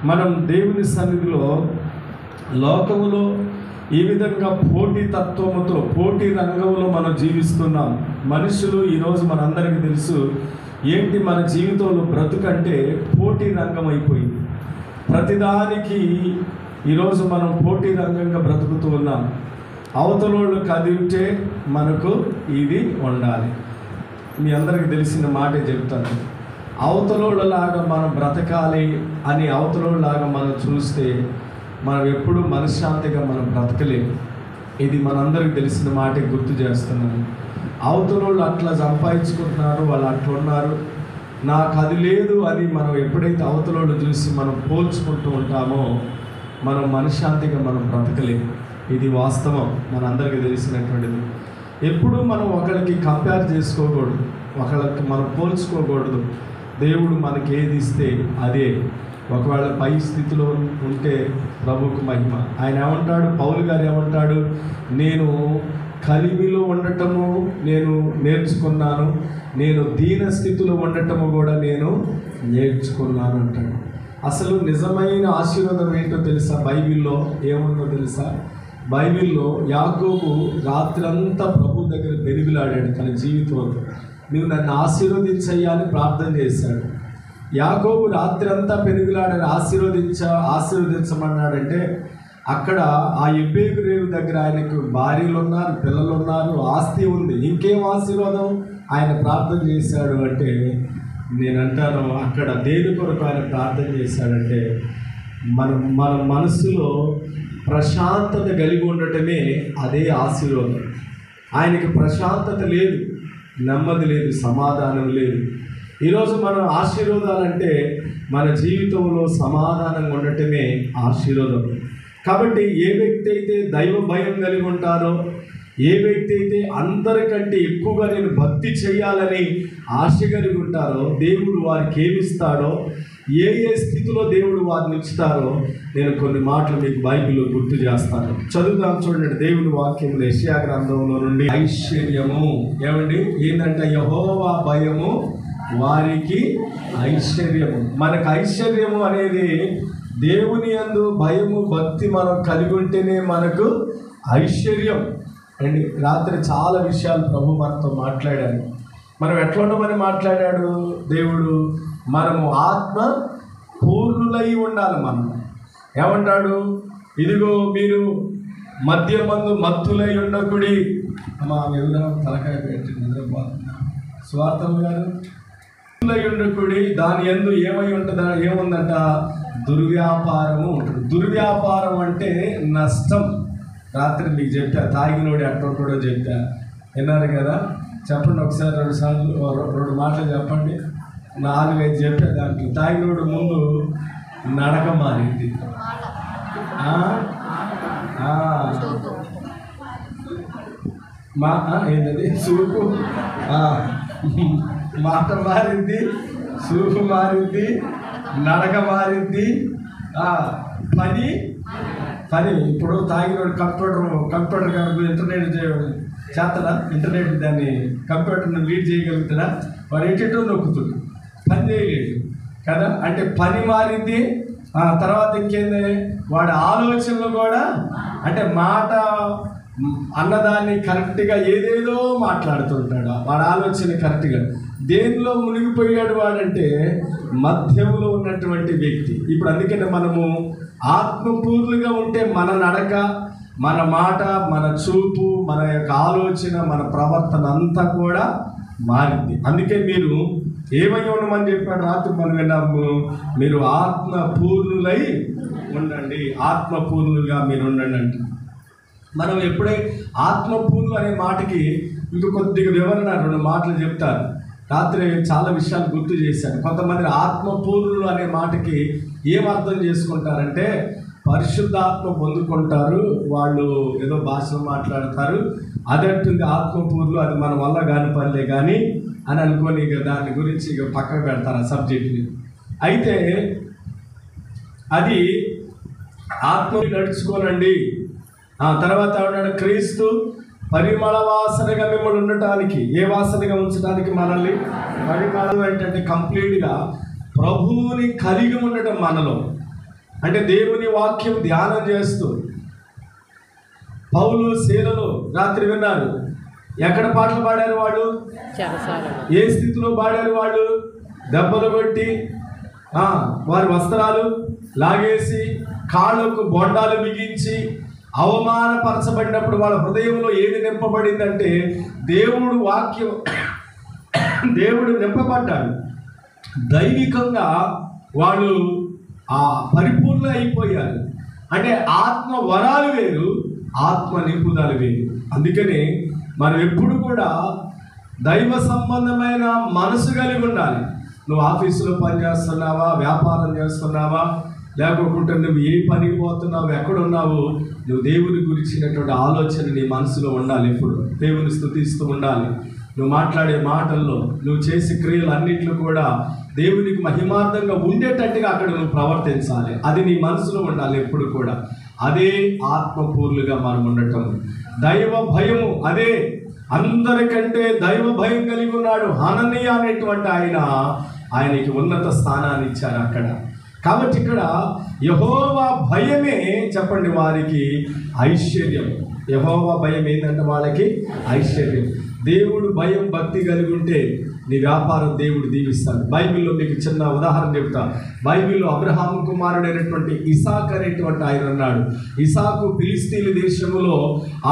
మనం దేవుని సన్నిధిలో లోకములో ఈ విధంగా పోటీ తత్వముతో పోటీ రంగంలో మనం జీవిస్తున్నాం. మనుషులు ఈరోజు మనందరికీ తెలుసు ఏంటి, మన జీవితంలో బ్రతుకంటే పోటీ రంగం అయిపోయింది. ప్రతిదానికి ఈరోజు మనం పోటీ రంగంగా బ్రతుకుతూ ఉన్నాం. అవతలోళ్ళు కదిలితే మనకు ఇది ఉండాలి. మీ అందరికీ తెలిసిన మాటే చెప్తాను. అవతలోళ్ళలాగా మనం బ్రతకాలి అని అవతలోళ్ళలాగా మనం చూస్తే మనం ఎప్పుడు మనశ్శాంతిగా మనం బ్రతకలేము. ఇది మనందరికీ తెలిసిన మాటే గుర్తు చేస్తున్నాను. అవతలోళ్ళు అట్లా సంపాదించుకుంటున్నారు, వాళ్ళు అట్లా ఉన్నారు, నాకు అది లేదు అని మనం ఎప్పుడైతే అవతలోళ్ళు చూసి మనం పోల్చుకుంటూ ఉంటామో మనం మనశ్శాంతిగా మనం బ్రతకలేము. ఇది వాస్తవం, మనందరికీ తెలిసినటువంటిది. ఎప్పుడు మనం ఒకరికి కంపేర్ చేసుకోకూడదు, ఒకరికి మనం పోల్చుకోకూడదు. దేవుడు మనకి ఏది ఇస్తే అదే. ఒకవేళ పై స్థితిలో ఉంటే ప్రభువుకు మహిమ. ఆయన ఏమంటాడు, పౌలు గారు ఏమంటాడు, నేను కలిమిలో ఉండటము నేను నేర్చుకున్నాను, నేను దీన స్థితిలో ఉండటము కూడా నేను నేర్చుకున్నాను అంటాడు. అసలు నిజమైన ఆశీర్వాదం ఏంటో తెలుసా? బైబిల్లో ఏముందో తెలుసా? బైబిల్లో యాకోబు రాత్రంతా ప్రభు దగ్గర పెరుగులాడాడు తన జీవితంలో. నువ్వు నన్ను ఆశీర్వదించయ్యా అని ప్రార్థన చేశాడు. యాకోబు రాత్రి అంతా పెరుగులాడని ఆశీర్వదించమన్నాడంటే అక్కడ ఆ ఎబ్బేగు రేవు దగ్గర ఆయనకు భార్యలు ఉన్నారు, పిల్లలు ఉన్నారు, ఆస్తి ఉంది, ఇంకేం ఆశీర్వాదం? ఆయన ప్రార్థన చేశాడు అంటే నేనంటాను అక్కడ దేని కొరకు ఆయన ప్రార్థన చేశాడంటే మన మనసులో ప్రశాంతత కలిగి ఉండటమే అదే ఆశీర్వాదం. ఆయనకి ప్రశాంతత లేదు, నెమ్మది లేదు, సమాధానం లేదు. ఈరోజు మనం ఆశీర్వాదాలంటే మన జీవితంలో సమాధానంగా ఉండటమే ఆశీర్వాదం. కాబట్టి ఏ వ్యక్తి అయితే దైవ భయం కలిగి ఉంటారో, ఏ వ్యక్తి అయితే అందరికంటే ఎక్కువగా నేను భక్తి చేయాలని ఆశ కలిగి ఉంటారో, దేవుడు వారికి ఏమిస్తాడో, ఏ స్థితిలో దేవుడు వారిని ఉంచుతారో నేను కొన్ని మాటలు మీకు బైబిల్లో గుర్తు చేస్తాను. చదువుదాం చూడండి. దేవుని వాక్యములు యెషయా గ్రంథంలో నుండి. ఐశ్వర్యము ఏమండి ఏంటంటే యెహోవా భయము వారికి ఐశ్వర్యము. మనకు ఐశ్వర్యము అనేది దేవుని యందు భయము భక్తి మనం కలిగి ఉంటేనే మనకు ఐశ్వర్యం అండి. రాత్రి చాలా విషయాలు ప్రభు మనతో మాట్లాడాడు. మనం ఎట్లా ఉండమని మాట్లాడాడు దేవుడు? మనము ఆత్మ పూర్ణులై ఉండాలి. మనం ఏమంటాడు? ఇదిగో మీరు మద్యమందు మత్తులై ఉండకుడి. మా ఎవరైనా తలకాయ పెట్టి నిద్రపోతున్నా స్వార్థం గారు ఉండకుడి. దాని యందు ఏముందంట? దుర్వ్యాపారము ఉంటుంది. దుర్వ్యాపారం అంటే నష్టం. రాత్రి మీకు చెప్పా, తాగినోడు ఎట్లా కూడా చెప్పా, విన్నారు కదా? చెప్పండి ఒకసారి, 2 సార్లు 2 మాటలు చెప్పండి. 4-5 చెప్పా. దాంట్లో తాగినోడు ముందు నడక మారింది, ఏంటది చూపు, మాట మారింది, చూపు మారింది, నడక మారింది, పని. ఇప్పుడు తాగినోడు కంప్యూటర్ కనుక ఇంటర్నెట్ చేస్తాడా? ఇంటర్నెట్ దాన్ని కంప్యూటర్ని లీడ్ చేయగలుగుతాడా? వాడు ఎటో నొక్కుతుంది, పని చేయలేదు కదా. అంటే పని మారింది. తర్వాత ఇంకేంది? వాడి ఆలోచనలు కూడా, అంటే మాట అన్నదాన్ని కరెక్ట్గా ఏదేదో మాట్లాడుతుంటాడు. వాడి ఆలోచన కరెక్ట్గా దేనిలో మునిగిపోయాడు వాడంటే మధ్యంలో ఉన్నటువంటి వ్యక్తి. ఇప్పుడు అందుకనే మనము ఆత్మపూర్ణులుగా ఉంటే మన నడక, మన మాట, మన చూపు, మన యొక్క ఆలోచన, మన ప్రవర్తన అంతా కూడా మారింది. అందుకే మీరు ఏమై ఉండమని చెప్పాడు రాత్రి మనం విన్నాము. మీరు ఆత్మపూర్ణులై ఉండండి, ఆత్మపూర్ణులుగా మీరు ఉండండి అంటే మనం ఎప్పుడైతే ఆత్మపూర్ణులు అనే మాటకి ఇంక కొద్దిగా వివరణ 2 మాటలు చెప్తారు. రాత్రి చాలా విషయాలు గుర్తు చేశాను. కొంతమంది ఆత్మపూర్ణులు అనే మాటకి ఏం అర్థం చేసుకుంటారంటే పరిశుద్ధాత్మ పొందుకుంటారు, వాళ్ళు ఏదో భాషలో మాట్లాడతారు, అదంటుంది ఆత్మపూర్ణులు, అది మన వల్ల కాని పనిలే కానీ అని అనుకొని ఇక దాని గురించి ఇక పక్కకు పెడతారు ఆ సబ్జెక్ట్ని. అయితే అది ఆత్మ నడుచుకోనండి. తర్వాత ఏమన్నాడు? క్రీస్తు పరిమళ వాసనగా మిమ్మల్ని ఉండటానికి, ఏ వాసనగా ఉంచడానికి మనల్ని? పరిమళం ఏంటంటే కంప్లీట్గా ప్రభువుని కలిగి ఉండటం మనలో. అంటే దేవుని వాక్యం ధ్యానం చేస్తూ. పౌలు శీలలు రాత్రి విన్నారు. ఎక్కడ పాటలు పాడారు వాళ్ళు? ఏ స్థితిలో పాడారు వాళ్ళు? దెబ్బలు కొట్టి వారి వస్త్రాలు లాగేసి కాళ్ళకు బొండాలు బిగించి అవమానపరచబడినప్పుడు వాళ్ళ హృదయంలో ఏది నింపబడిందంటే దేవుడు వాక్యం, దేవుడు నింపబడ్డాడు. దైవికంగా వాళ్ళు పరిపూర్ణ అయిపోయారు. అంటే ఆత్మ వరాలు వేరు, ఆత్మ నింపుదల వేరు. అందుకని మనం ఎప్పుడు కూడా దైవ సంబంధమైన మనసు కలిగి ఉండాలి. నువ్వు ఆఫీసులో పని చేస్తున్నావా, వ్యాపారం చేస్తున్నావా, లేకపోతే నువ్వు ఏ పనికి పోతున్నావు, ఎక్కడున్నావు, నువ్వు దేవుని గురించినటువంటి ఆలోచన నీ మనసులో ఉండాలి. ఎప్పుడు దేవుని స్తుతిస్తూ ఉండాలి. నువ్వు మాట్లాడే మాటల్లో, నువ్వు చేసే క్రియలు అన్నింటిలో కూడా దేవునికి మహిమార్థంగా ఉండేటట్టుగా అక్కడ నువ్వు ప్రవర్తించాలి. అది నీ మనసులో ఉండాలి ఎప్పుడు కూడా. అదే ఆత్మపూర్లుగా మనం ఉండటం. దైవ భయము, అదే అందరికంటే దైవ భయం కలిగి ఉన్నాడు హననీయ అనేటువంటి ఆయనకి ఉన్నత స్థానాన్ని ఇచ్చారు అక్కడ. కాబట్టి ఇక్కడ యెహోవా భయమే చెప్పండి వారికి ఐశ్వర్యం. యెహోవా భయం ఏంటంటే వాళ్ళకి ఐశ్వర్యం. దేవుడు భయం భక్తి కలిగి ఉంటే నీ వ్యాపారం దేవుడు దీవిస్తాడు. బైబిల్లో మీకు చిన్న ఉదాహరణ చెప్తా. బైబిల్లో అబ్రహాము కుమారుడైనటువంటి ఇసాక్ అనేటువంటి ఆయన ఉన్నాడు. ఇసాకు ఫిలిస్తీన్ల దేశంలో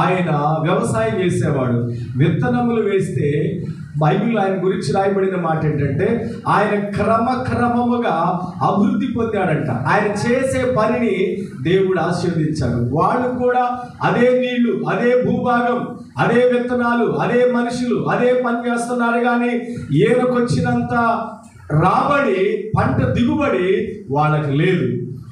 ఆయన వ్యవసాయం చేసేవాడు. విత్తనములు వేస్తే బైబిల్లో ఆయన గురించి రాయబడిన మాట ఏంటంటే ఆయన క్రమక్రమముగా అభివృద్ధి పొందాడంట. ఆయన చేసే పనిని దేవుడు ఆశీర్వదించాడు. వాళ్ళు కూడా అదే నీళ్లు, అదే భూభాగం, అదే విత్తనాలు, అదే మనుషులు, అదే పని చేస్తున్నారు. కానీ ఈయనకొచ్చినంత రాబడి, పంట దిగుబడి వాళ్ళకి లేదు.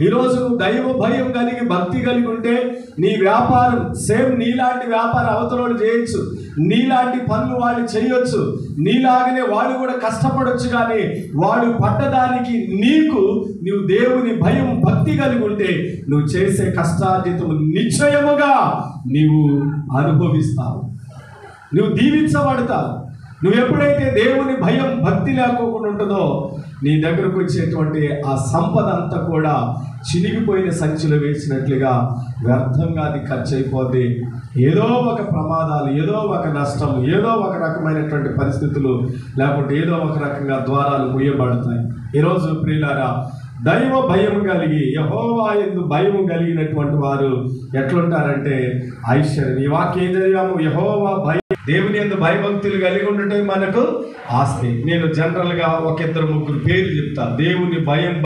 ఈరోజు నువ్వు దైవ భయం కలిగి భక్తి కలిగి ఉంటే నీ వ్యాపారం సేమ్ నీలాంటి వ్యాపారం అవతలోడు చేయొచ్చు, నీలాంటి పనులు వాళ్ళు చేయొచ్చు, నీలాగనే వాళ్ళు కూడా కష్టపడొచ్చు. కానీ వాడు పడ్డదానికి నీవు దేవుని భయం భక్తి కలిగి ఉంటే నువ్వు చేసే కష్టార్జితం నిశ్చయముగా నీవు అనుభవిస్తావు, నువ్వు దీవించబడతావు. నువ్వు ఎప్పుడైతే దేవుని భయం భక్తి లేకోకుండా ఉంటుందో నీ దగ్గరకు వచ్చేటువంటి ఆ సంపద అంతా కూడా చినిగిపోయిన సంచిలో వేసినట్లుగా వ్యర్థంగా అది ఖర్చు అయిపోద్ది. ఏదో ఒక ప్రమాదాలు, ఏదో ఒక నష్టం, ఏదో ఒక రకమైనటువంటి పరిస్థితులు, లేకపోతే ఏదో ఒక రకంగా ద్వారాలు మూయబడతాయి. ఈరోజు ప్రియులారా, దైవ భయం కలిగి యెహోవా యందు భయం కలిగినటువంటి వారు ఎట్లుంటారంటే ఐశ్వర్యం. ఈ వాక్యం చదివాము, యెహోవా భయం, దేవుని యందు భయభక్తులు కలిగి ఉండటం మనకు ఆస్తి. నేను జనరల్గా ఒక 2-3 పేర్లు చెప్తా. దేవుని భయం